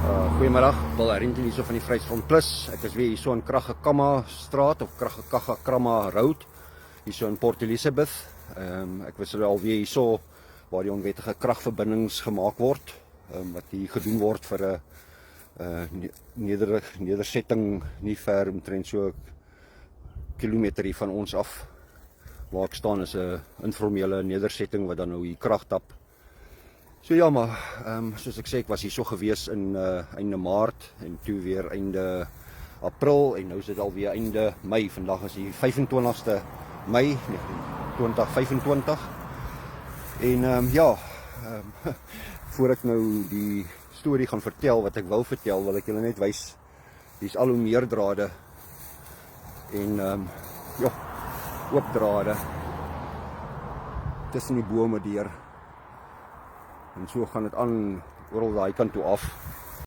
Goeiemiddag, Paul Harrington hier so van die Vryheidsfront Plus. Ek is weer hier so in Kragekama straat of Kragekama Road, hier so in Port Elizabeth. Ek was alweer hier so waar die onwettige kragverbindings gemaak word, wat hier gedoen word vir 'n nedersetting nie ver omtrent so kilometer hier van ons af. Waar ek staan is 'n informele nedersetting wat dan nou hier krag tap. So ja, maar soos ek sê, ek was hier so gewees in einde Maart en toe weer einde April en nou is dit alweer einde Mei. Vandag is die 25ste Mei 2025. En voor ek nou die storie gaan vertel wat ek wou vertel, wil ek julle net wys, hier's al hoe meer drade en oop drade tussen die bome deur. En so gaan dit aan oral daai kant toe af.